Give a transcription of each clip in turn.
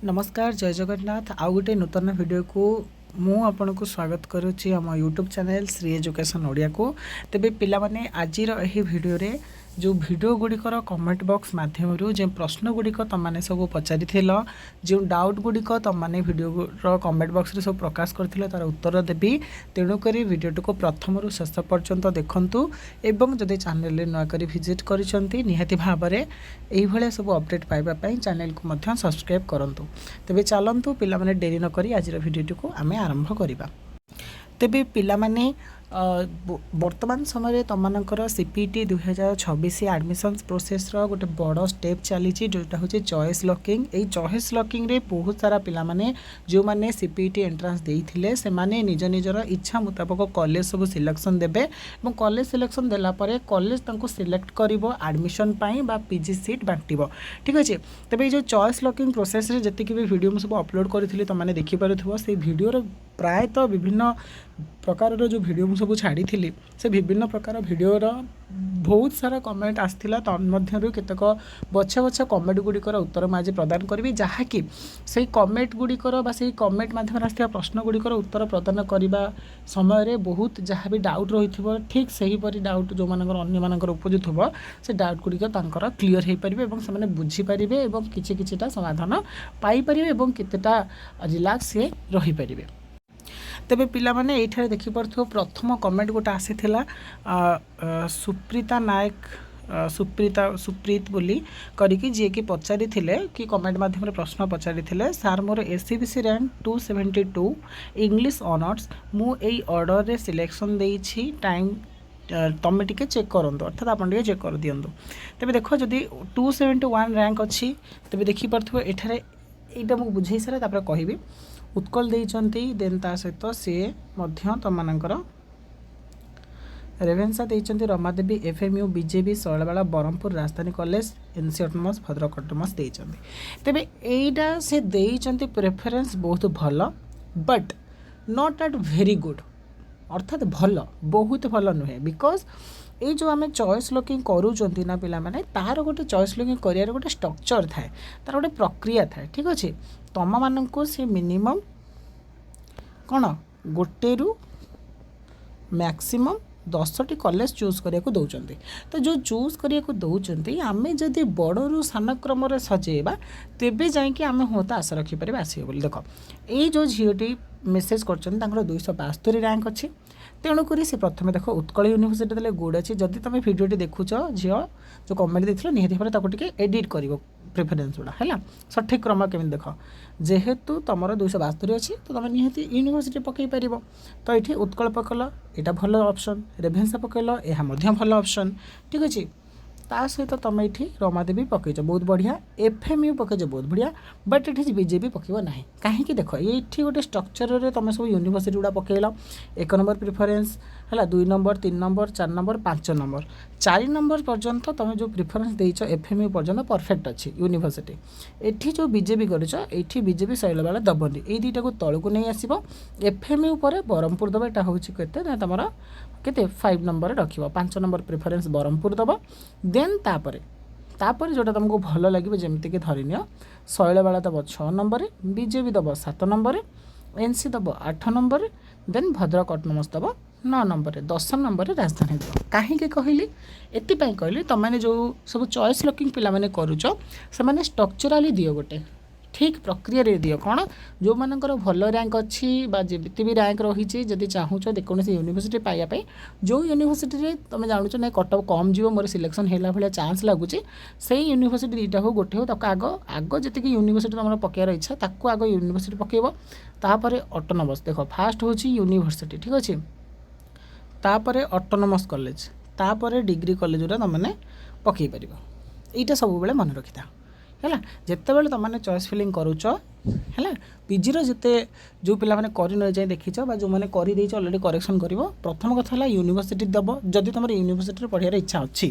नमस्कार जय जगन्नाथ आउ गोटे नूतन वीडियो को मु आपन को स्वागत करुच्ची आम YouTube channel Shri education Odia को। तेबे पिला माने आजिर एही वीडियो रे जो वीडियो गुड़िकर कमेंट बॉक्स माध्यम जो प्रश्न गुड़िक तुमने सब पचारि जो डाउट गुड़िक तुमने वीडियो कमेंट बॉक्स रे सब प्रकाश करथिले तार उत्तर देबी। तेणुक वीडियो को प्रथम रु शेष पर्यंत देखंतु एवं जदि चैनल रे नया करी विजिट करिसंती निहाती भाबरे एही भले सब अपडेट पाइबा पई चैनल को मध्य सब्सक्राइब करंतु। तेबे चलंतु पिला माने देरी न करी आजिर वीडियो को आमे आरंभ करिबा। तेबे पिला माने वर्तमान समय तुमकर सीपीटी 2026 एडमिशन प्रोसेस रो गोटे बड़ स्टेप चली जोटा हूँ चॉइस लॉकिंग। ये चॉइस लॉकिंग रे बहुत सारा पिला माने जो माने सीपीटी एंट्रांस देइथिले से माने निज निजर इच्छा मुताबक कॉलेज सब सिलेक्शन देबे और कॉलेज सिलेक्शन देला परे कॉलेज तांको सिलेक्ट करिवो एडमिशन पाई बा पीजी सीट बांटिबो। ठीक अछि। तबे जो चॉइस लॉकिंग प्रोसेस रे जति भी वीडियो सब अपलोड करथिले तुमने देखि पारुथबो से वीडियो रो प्रायतः विभिन्न प्रकार जो वीडियो सब छाड़ी से विभिन्न प्रकार वीडियोर बहुत सारा कमेंट आसला तन्मध्यरु केतक बछा बछा कमेंट गुड़िकर उत्तर मैं आज प्रदान करी जहाँकि से कमेंट गुड़िकर बा से कमेंट माध्यम आसथिबा प्रश्न गुड़िकर उत्तर प्रदान करने समय रे बहुत जहाँ भी डाउट रही ठीक सही परी डाउट जो मानकर अन्य मानकर उपजित हो से डाउट गुड़िक तांकर क्लीयर हो पारे और से बुझीपारे और किछि किछिटा समाधान पाई पारे और केतेटा रिलैक्स से रही पारे। तेबे पिला माने एठारे देखि परथो प्रथम कमेंट गोटे आसीथिला सुप्रीता नायक सुप्रीत बोली करिकी जे कि पचारि थिले कि कमेंट माध्यम रे प्रश्न पचारि थिले सार मोर एसीबीसी रैंक 272 इंग्लिश ऑनर्स मु एई ऑर्डर रे सिलेक्शन देइछि टाइम तमें टिके चेक करंतु अर्थात आपन टिके चेक कर दियंतु। तेबे देखो जदि 271 रैंक अछि तेबे देखि परथो एठारे एटा मु बुझै सारे तापर कहिबी उत्कल देइचंती देन ता सहित सी मध्य तमनकर रेवेन्सा देइचंती Ramadevi FMU BJB Shailabala Brahmapur Rajdhani college NC autonomous Bhadrak autonomous देइचंती। तेबे एइटा से देइचंती प्रेफरेंस बहुत भल but not at very good अर्थात भल बहुत भल नुहे बिकॉज ये जो आम चॉइस लॉकिंग करूँ ना पिला माने तार गोटे चॉइस लॉकिंग करियार गोटे स्ट्रक्चर थाए तार गोटे प्रक्रिया थाए। ठीक अच्छे तुम मानक से मिनिमम कौन गोटे रु मैक्सिमम 10टी कॉलेज चूज करिया को दौरान तो जो चूज करिया को दौरान आम जदि बड़ू सान क्रम सजेबा तेबे जाइए आम होता आशा रखिपारे आसो बोली। देख ये जो झीटी मेसेज कर 272 रैंक अच्छी तेणुक से प्रथम देख उत्कल यूनिवर्सिटी देले गुड अच्छी जदि तुम भिडियोटी देखुच झील जो कमेंट देथिल निहाती भाव ताको टिके एडिट कर प्रेफरेन्स गुड़ा है सठिक क्रम केमी देख जेहेतु तुम 272 अच्छी तो तुम निहाती यूनिवर्सिटी पकई पार तो ये उत्कल पकल यहाँ भल ऑप्शन रेभेन्सा पकल यह भल ऑप्शन। ठीक अच्छे ता सहित तुम ये रमादेवी पकईच बहुत बढ़िया एफएमयू पकईच बहुत बढ़िया बट ये बीजेपी पकड़ ना कहीं देख ये गोटे स्ट्रक्चर रे तुम सब यूनिवर्सिटी गुड़ा पकईल 1 नंबर प्रिफरेन्स है 2 number 3 number 4 number 5 number 4 number पर्यंत तुम जो प्रिफरेन्स देइच एफएमयू पर्यंत परफेक्ट अच्छी यूनिवर्सिटी एठी जो बीजेपी करिच एठी बीजेपी शैलबाला दबनी ये दुईटा को तलू नहीं आसो एफएमयू पर ब्रह्मपुर दबा यहाँ हूँ के तुम केते 5 नंबर रख 5 नंबर प्रिफरेन्स ब्रह्मपुर दब देन तापर जोटा तुमको भल लगे जमीक धरिनिय शैलबाला दब 6 नंबर बीजेपी दब 7 नंबर एनसी दब 8 नंबर देन भद्रक ऑटोनोमस दब 9 नंबर 10 नंबर राजधानी दब कहीं कहली एपाई कहली तुमने जो सब चॉइस लॉकिंग पिला माने करूच से माने स्ट्रक्चराली दियो गोटे ठीक प्रक्रिया रे दियो कौन जो मानकर भल रैंक अच्छी जमी भी रैंक रही जदि चाहूच कौन यूनिवर्सिटी पाइबापी जो यूनिवर्सिटी रे तुम जानूच ना कटअप कम जीव मोर सिलेक्शन है भाया चान्स लगुच से यूनिवर्सिटी दुईटा हो गोटे हो आग आग जी यूनिवर्सिटी तुम पकेयर इच्छा ताकू आग यूनिवर्सिटी पकेब तापर ऑटोनोमस देख फास्ट हूँ यूनिवर्सिटी ठीक अच्छे तापर ऑटोनोमस कॉलेज तापर डिग्री कॉलेज गुरा तुमने पकई पार यहाँ सब बेले मन रखी था है जितेबाला तुमने चॉइस फिलिंग करुच है पीजी जिते जो पिला माने करी न जाए देखीच जो मैंने करदे अलरेडी करेक्शन कर प्रथम कथा है यूनिवर्सिटी दब जदि तुम यूनिवर्सिटी पढ़ार इच्छा अच्छी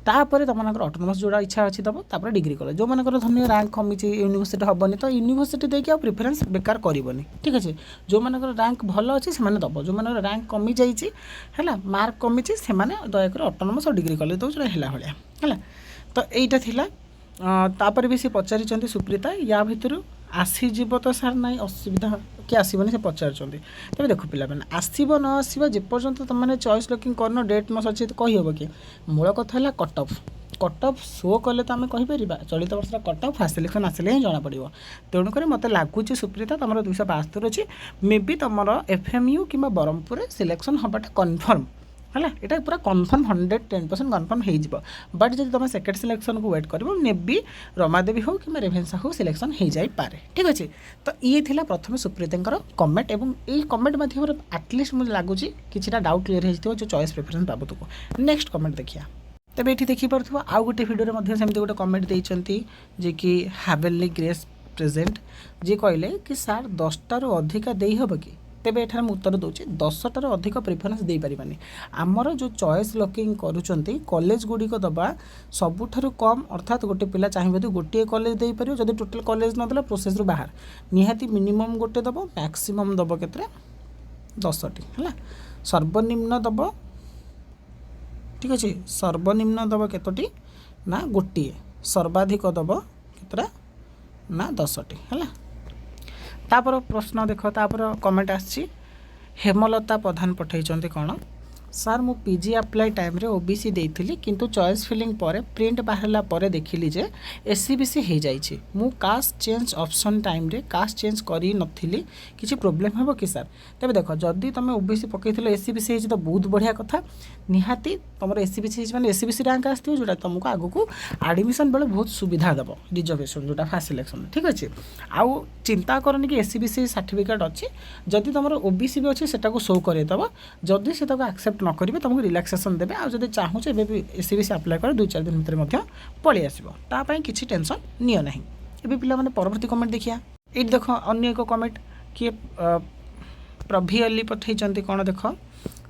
तापर तुम ऑटोनोमस जोड़ा इच्छा अच्छी दब तापर डिग्री कॉलेज जो मानकर धन्य रैंक कमी यूनिवर्सिटी हेनी तो यूनिवर्सिटी देखिए प्रिफरेन्स बेकार करनी। ठीक अच्छे जो मानकर रैंक भल अच्छे से दब जो मानकर रैंक कमी जाइए मार्क कमी से दयाकर ऑटोनोमस और डिग्री कॉलेज दो है भाया है तो यहीटा तापर भी सी पचारि सुप्रीता या भितर आसीजिब तो सार ना असुविधा कि आसबनी से पचारुँच तेज देख पे आसब न आसब जेपर्यंत तुम मैंने चॉइस लुकिंग करन डेट न सची कहीहब कि मूल कथा है कट अफ शो कले तो आम कहीपर चलित वर्ष कट अफ फास्ट सिलेक्शन आसिले ही जना पड़ो तेणुक मत लगुच सुप्रीता तुम 272 अच्छी मे बी तुम एफएमयू कि ब्रह्मपुर सिलेक्शन हवाटा कन्फर्म है यहाँ पूरा कन्फर्म 110% कन्फर्म हो बट जब तुम सेकेंड सिलेक्शन को वेट कर मे बी रमादेवी हो कि रेभेन्सा हो सिलेक्शन हो जाए ठीक अच्छे। तो ये थी प्रथम सुप्रीता कमेंट और ये कमेंट मध्य आटलिस्ट मुझे लगुच कि डाउट क्लीयर हो जो चॉइस प्रेफरेंस बाबद को नेक्स्ट कमेंट देखिए तेज ये देखिपुव आउ गोटे भिडियो सेमती गोटे कमेंट देती जे कि हावेलनी ग्रेस प्रेजेंट जी कहले कि सार 10टार अधिका दे हम कि तेरे एठार मुझे उत्तर दूसरी 10टार अधिक प्रिफरेन्स दे पारिबानी आमर जो चॉइस लॉकिंग करुँच कॉलेज गुड़िक दबा सबुठारु कम अर्थात गोटे पिला चाहिए गोटे कॉलेज दे पार जब टोटल कॉलेज नदेला प्रोसेस बाहर निहाती मिनिमम गोटे दब मैक्सिमम दब के 10टी है सर्वनिम्न दब ठीक अच्छे सर्वनिम्न दब केतोटी ना गोटे सर्वाधिक दब केतटा ना 10टी है तापर प्रश्न देख तापर कमेंट आसी हेमलता प्रधान पठे कौन सार मु पीजी अप्लाई टाइम रे ओबीसी देइथिली किंतु चॉइस फिलिंग पर प्रिंट बाहरला पर देखिली जे एससीबीसी हो जाइए मु कास्ट चेंज ऑप्शन टाइम रे कास्ट चेंज करी नथिली किछि प्रॉब्लम हेबो कि सर तबे देखो जदि तुम ओबीसी पकईथिलो एससीबीसी हो तो बहुत बढ़िया कथा निहाती तुम एससीबीसी माने एससीबीसी रैंक आसथियो जोटा तुमको आगु एडमिशन बेले बहुत सुविधा देव रिजर्वेशन जोटा फास्ट सिलेक्शन ठीक अच्छे आउ चिंता करनी कि एससीबीसी सर्टिफिकेट अच्छी जदि तुम ओबीसी भी अच्छे सेटा को शो करदेव जदि से एक्सेप्ट न करेंगे तुमको रिलैक्सेशन देवे आज जब चाहूचे एससीबीसी अप्लाई कर 2-4 दिन भितर पलि आसपाई किसी टेंशन नियो नहीं ए पिला माने परवर्ती कमेंट देखिया ये देख अन्य एक कमेंट किए प्रभि अली पठे कौन देख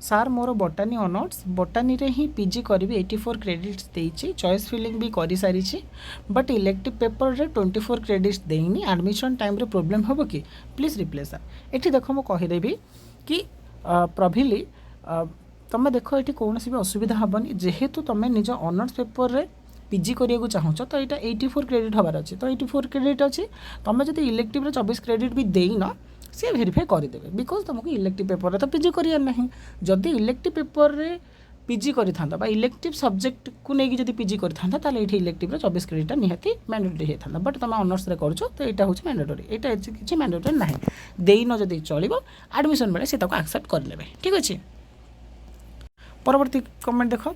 सार मोर बोटानी ऑनर्स बोटानी रे ही पीजी करी 84 क्रेडिट्स देइछि चॉइस फिलिंग भी करी सारी बट इलेक्टिव पेपर रे 24 क्रेडिट्स देइनी एडमिशन टाइम रे प्रॉब्लम होबो कि प्लीज रिप्लेस सर एठी देखो मो कहिदेबी कि प्रभिली तुम देख ये कौन भी असुविधा हेनी जेहेतु तुम निज ऑनर्स पेपर रे पीजी करिया चाहूच तो यहाँ 84 क्रेडिट हबार अच्छे तो 84 क्रेडिट अच्छी तुम जो इलेक्टिव रे 24 क्रेडिट भी देन सी भेरीफाई करदेवे बिकज तुमको इलेक्टिव पेपर रे तो पीजी करियार नहीं जदि इलेक्टिव पेपर रे पीजी करिथांता इलेक्टिव सब्जेक्ट को लेकिन जब पीजी करिथांता ताले एठी इलेक्टिव रे 24 क्रेडिट निहाती मैंडेटरी होता बट तुम ऑनर्स रे करछ तो यहाँ हूँ मैंडेटरी यहाँ किसी मैंडेटरी ना देन जब चलो एडमिशन बेले से एक्सेप्ट करले ठीक अच्छे। परवर्ती कमेंट देख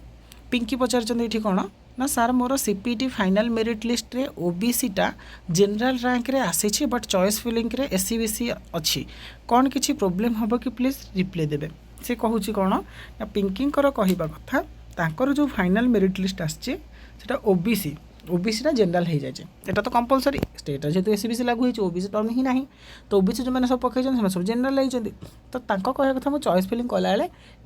पिंकी पचार कौन ना सार मोर सीपीटी फाइनल मेरिट लिस्ट रे ओबीसीटा जनरल रैंक रे आसी बट चॉइस फिलिंग रे एससीबीसी अच्छी कौन किसी प्रॉब्लम हम कि प्लीज रिप्लाई देवे से कहूँ कौन ना पिंकीकर कहवा कथा तांकर जो फाइनल मेरिट लिस्ट आसी ओबीसीटा जनरल हो जाए यहाँ तो कंपलसरी स्टेट जेहतु एससीबीसी लागू हो ओबीसी टर्म ही ना तो ओबीसी जो मैंने सब पकई सब जनरल होती तो कहवा कथा मुझे चॉइस फिलिंग कला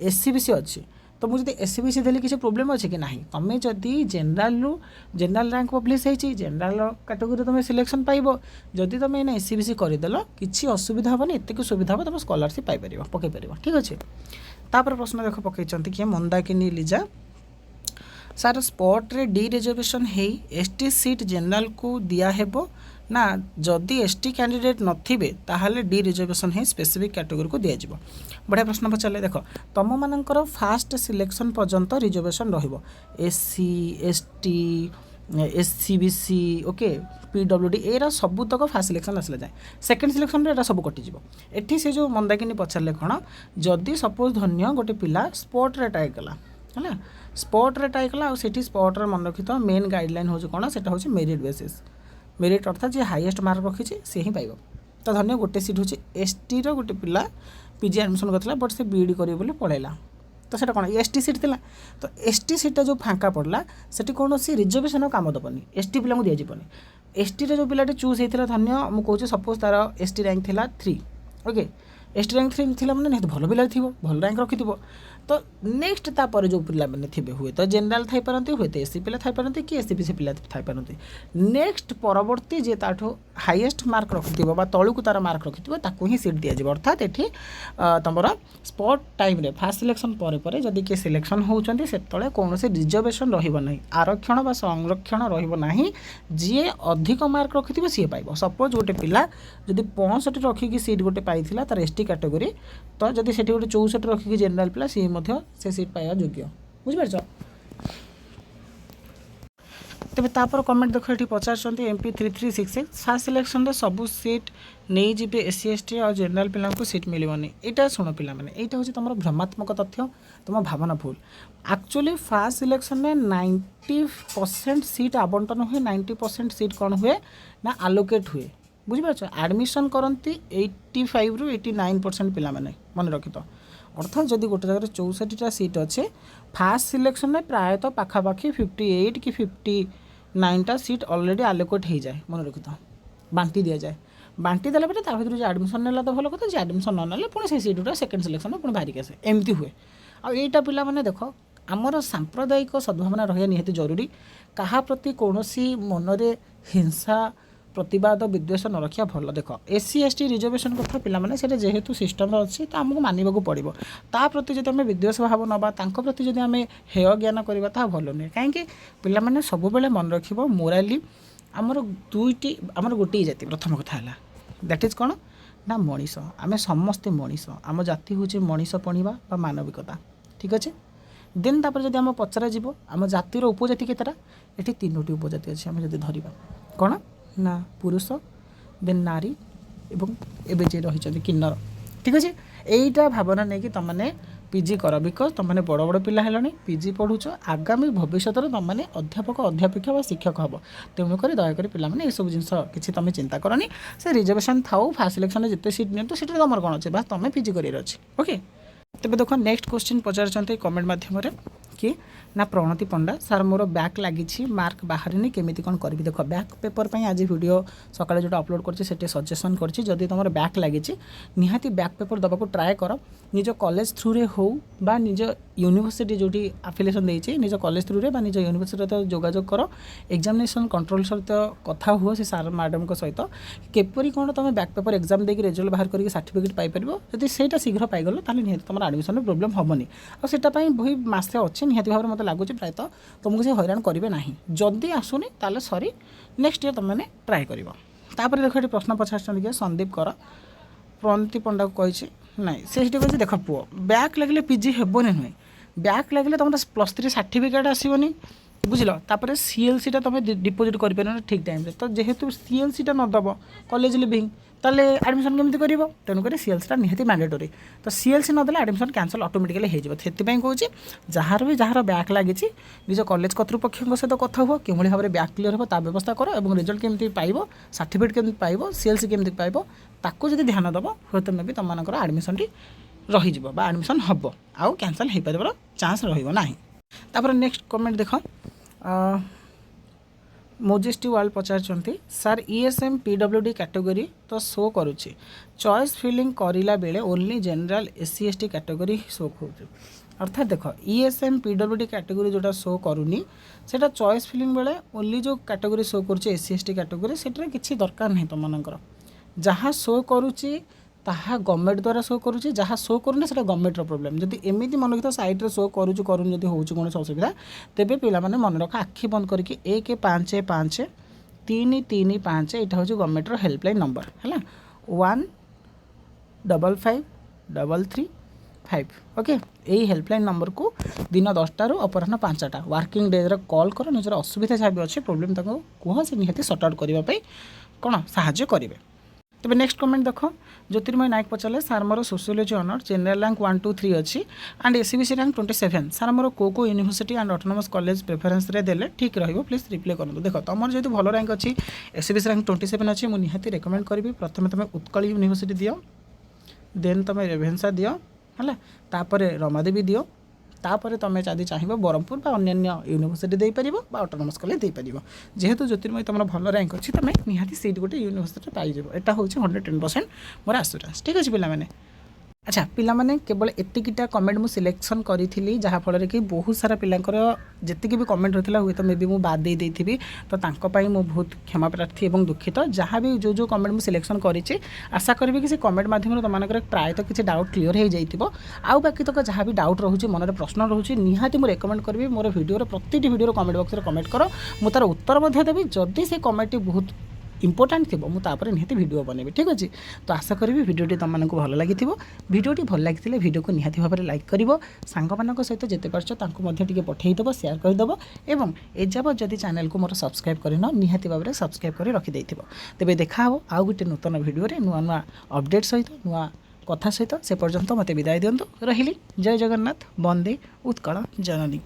एससीबीसी अच्छी तो मुझे एससीबीसी देली किसी प्रॉब्लम अच्छे कि नहीं तुम्हें जदि जनरल रैंक पब्लिश होती जनरल कैटेगोरी तुम सिलेक्शन पाइब जदि तुम एना एससीबीसी करदेल किसी असुविधा हेनी एत सुविधा हम तुम स्कॉलरशिप पाइपर पकई पार ठीक अच्छे। तापर प्रश्न देख पकई किए मंदाकिनी लिजा सार स्पॉट रे डी रिजर्वेशन है एसटी सीट जनरल को दिया हेबो ना जदि एसटी कैंडिडेट नथिबे ताहाले डी रिजर्वेशन है स्पेसिफिक कैटेगोरी को दिया जिवो बढ़िया प्रश्न पचारे देख तुम मानकर फास्ट सिलेक्शन पर्यंत रिजर्वेशन रहिबो SC ST SCBC okay PWD era सबू तक फास्ट सिलेक्शन आसले जाए सेकेंड सिलेक्शन रे सब कटिଯିବ एठी से जो मंदाकिनी पचारे कौन जदि सपोज धन्य गोटे पिला स्पॉट रे ट्राई कला है स्पॉट रे ट्राई कला और स्पॉट रे मन रखी तो मेन गाइडलाइन हो कौन से मेरिट बेसिस मेरिट अर्थात जी हाईएस्ट मार्क रखी सी ही पाइब तो धन्य गोटे सीट हूँ एसटी गोटे पिला पीजी एडमिशन करता बट से बीईडी करें पलैला तो सेटा कौन एसटी सीट थिला तो एसटी सीटा जो फाँका पड़ला से कौन सी रिजर्वेशन काम दबनी एसटी पिला दिजानी एसटी जो पिलाटे चूज होता धन्य मुझे सपोज तार एसटी रैंक थिला 3 ओके एसटी रैंक 3 थिला माने निहाती भल पिला थी भल रैंक रखि तो नेक्स्ट तापर जो पिला मैंने थे हुए तो जनरल थी पारती हुए तो एससी पिला थी पारती कि एससीबीसी पिला थी पारती नेक्स्ट परवर्ती जे ताठो हाईएस्ट मार्क रखिथिबो बा तळुकु तार मार्क रखिथिबो ताकू ही सीट दिया जिवो अर्थात एठी तमरा स्पॉट टाइम रे फास्ट सिलेक्शन परे परे जदि के सिलेक्शन होउचंती सेतळे कोनोसे रिजर्वेशन रहिबो नै आरक्षण बा संरक्षण रहिबो नाही जे अधिक मार्क रखिथिबो सी पाइबो सपोज गोटे पिला जदि 65 रखी की सीट गोटे पाइथिला तार एसटी कैटेगरी तो जदि सेठी गोटे 64 रखी की जनरल पिला सी मध्य से सीट पाइबा योग्य बुझि परछो तेज तापर कमेंट देख ये पचार एमपी 3366 फास्ट सिलेक्शन सबू सीट नहीं जी एससी एसटी और जनरल पिला सीट मिलनी यहाँ शुण पे यहाँ हूँ तुम भ्रमात्मक तथ्य तुम भावना भूल एक्चुअली फास्ट सिलेक्शन में 90% सीट आवंटन हुए 90% सीट कौन हुए ना आलोकेट हुए बुझिपार एडमिशन करती 85 ରୁ 89% पिला मन रखी तो अर्थात जदि गोटे जगह 64टा सीट अच्छे फास्ट सिलेक्शन में प्रायतः पाखापाखि 58 कि 59टा सीट ऑलरेडी आलोकेट हो जाए मन रखी तो बांटी दि जाए बांटी देला पर भर जो एडमिशन नेला तो भल कथा एडमिशन न ना पुणी से सीटा सेकेंड सिलेक्शन पुणी बाहरिक आसे एमती हुए आईटा पिला माने देख आमर सांप्रदायिक सद्भावना रहा निहाती जरूरी क्या प्रति कौन मनरे हिंसा प्रतिवाद विद्वेष न रखा भल देख एससी एसटी रिजर्वेशन कथा पिलाने से जेहेतु सिस्टम अच्छी तो आमको मानवाक पड़ो ता प्रति जब आम विद्वेष भाव नवा प्रति जब आम हेय ज्ञान करवा ता भल नुहे कहीं पिलाने सब मन रख मोराली आमर दुईटी आमर गोटे जाति प्रथम कथा है दैट इज कौन ना मनीष आम समस्ते मनीष आम जाति हूँ मनीष पणिबा बा मानविकता ठीक अच्छे देन तापर जब आम पचरा जीव आम जातिर उपजाति केतेटा ये 3टी उपजाति अच्छे आम जब धरवा कौन ना पुरुष देन नारी एवं एबे जे रही किन्नर ठीक अच्छे यहीटा भावना नहीं कि तुमने पीजी कर बिकज तुमने बड़ बड़ पिला हेलनी पीजी पढ़ुच आगामी भविष्य तुमने अध्यापक अध्यापिका व शिक्षक हम तेणुक दयाकोरी पिलाने ये सब जिन कि तुम चिंता करनी से रिजर्वेशन थाउ फास्ट सिलेक्शन जिते सीट नि तो सीट तुम कौन अच्छे बस तुम पीजी कर ओके तेज देख नेक्स्ट क्वेश्चन पचार कमेंट मध्यम कि ना प्रणति पंडा सार मोर बैक लगी मार्क बाहर केमी कौन करी देख बैक पेपर पर आज वीडियो सकाଳେ जो अपलोड कर सजेसन करी तुम बैक लगी निहाती बैक पेपर दबा ट्राए कर निज कॉलेज थ्रू रे हो बा निज यूनिवर्सिटी जो आफिलिएशन देती निज कॉलेज थ्रू रे बा निज यूनिवर्सिटी सहित जोगाजोग कर एग्जामिनेशन कंट्रोल सहित कथा हुआ से सार मैडम सहित केपरी कौन तुम बैक पेपर एग्जाम देकर रिजल्ट बाहर करके सर्टिफिकेट पाइपर जब से शीघ्र पाइगल तो निहाती तुम एडमिशन प्रोब्लेम हेनी आटा वही मसे अच्छे निहाती भाव में मतलब लगुच प्रायतः तुमको से हैरान करेंगे ना जदि आसुनी ताले सरी नेक्स्ट ईयर तुमने ट्राए कर देख ये प्रश्न पचार संदीप कर प्रणति पंडा को कही ना से कही देख पुओ बैक लगे पीजी हेबनी नुहे बैक लगे तुम +3 सर्टिफिकेट आसबनी बुझल तापर सीएलसी तुम डिपोजिट कर ठीक टाइम तो जेहेतु सीएलसी नदब कॉलेज लिविंग ताले एडमिशन केमती कर तेणुक सीएलसी निहाती मैंडेटरी तो सीएलसी नदेले एडमिशन कैंसल ऑटोमेटिकली हो जाए कौन जार भी जार बैक लगी निज कॉलेज कर्तृपक्ष सहित कथा हुआ कि भाव में बैक क्लीयर हो व्यवस्था कर और रिजल्ट केमती पाइब सर्टिफिकेट केमती पाइब सीएलसी केमती पाइब ताको जदि ध्यान दब हुए तो भी तुम एडमिशन रही एडमिशन हम आउ कैंसल हो पार चान्स रहा नेक्स्ट कमेंट देख मोजेस्टी वाल पचार सार ईएसएम पीडब्ल्यूडी कैटेगरी तो शो करुच्ची चॉइस फिलिंग करला बेले only general SC ST category show कर अर्थात देख ईएसएम पीडब्ल्यूडी कैटेगरी जोटा शो करूनी सेटा चॉइस फिलिंग बेले ओनली जो कैटेगरी शो करुच्ची एससी एसटी कैटेगरी सेटा किसी दरकार नहीं तुम मनकर जहाँ शो करुच्ची ताहा गवर्नमेंट द्वारा शो करुच्ची जहाँ शो करूनी से गवर्नमेंट प्रोब्लेम जदि एमती मन रखी साइड्रे शो करूँ करूँ जब हो कौन असुविधा तेरे पिलाने मन रख आखि बंद करके 155 यहाँ हूँ गवर्नमेंट हेल्पलाइन नंबर है 155335 ओके यही हेल्पलाइन नंबर को दिन 10टा अपराह 5टा वर्किंग डेज कॉल कर निजर असुविधा जहाँ भी अच्छे प्रोब्लेम कह से निहाती सर्ट आउट करने कौन साहाय्य करेंगे तेज नेक्स्ट कमेंट देख ज्योतिर्मय नायक पचारे सार मोर सोशियोलोजी ऑनर जनरल रैंक 1 2 3 अच्छी एंड एससीबीसी रैंक 27 सार मोर को university and autonomous college preference रे देले ठीक रहिबो प्लीज रिप्लाई करूँ देख तुम जो भल रैंक अच्छी एससीबीसी रैंक 27 अच्छी मुझे निहाती रेकमेंड करी प्रथम तुम उत्कल यूनिवर्सिटी दियो देन तुम रेभेन्सा दियो है तापर रमादेवी दियो तापर तुम जदि चाहिए ब्रह्मपुर अन्य यूनिवर्सिटी दे पार ऑटोनोमस कॉलेज दे पार जेहेतु ज्योतिर्मय तुम भल रैंक अच्छी तुम निहाती सीट गोटे यूनिवर्सिटी पाइज यहाँ हूँ 110% मोर आश्योरेंस ठीक अच्छे पे अच्छा पिलामाने केवल एतिकिटा कमेंट मु सिलेक्शन करी जहाँफल कि बहुत सारा पिलांकर जी भी कमेंट होता हुए तो मे बी मुझे बाद दे देती तो तांको मु बहुत क्षमा प्रार्थी और दुखित जहाँ भी जो जो कमेंट मुझे सिलेक्शन करी आशा करी कि से कमेंट माध्यम तुम प्रायतः किसी डाउट क्लीयर हो जाइए आउ बाकी तक जहाँ भी डाउट रोचे मन प्रश्न रोचे निहाती मुझे रेकमेंड करी मोर भिडियो प्रति भिडियो कमेंट बॉक्स में कमेंट कर मुझे तार उत्तर देवी जदि से कमेंट बहुत इंपोर्टाट थी मुझे निहाती वीडियो बनैबी ठीक अच्छे तो आशा करी भिडियोटी तुमको भल लगी भिडियोटी भल लगी भिडियो को निहाती भाव में लाइक कर सांग सहित जिते पार्छ पठईदेव सेयार करदेव और एजाबत जदि चैनल को मोर सब्सक्राइब करन निहाती भाव में सब्सक्राइब कर रखिदे तेज देखा आउ गोटे नूतन भिडियो नुआ नुआ अपडेट सहित नुआ कथा सहित से पर्यंत मत विदाय दिंतु रही जय जगन्नाथ वंदे उत्कल जननी।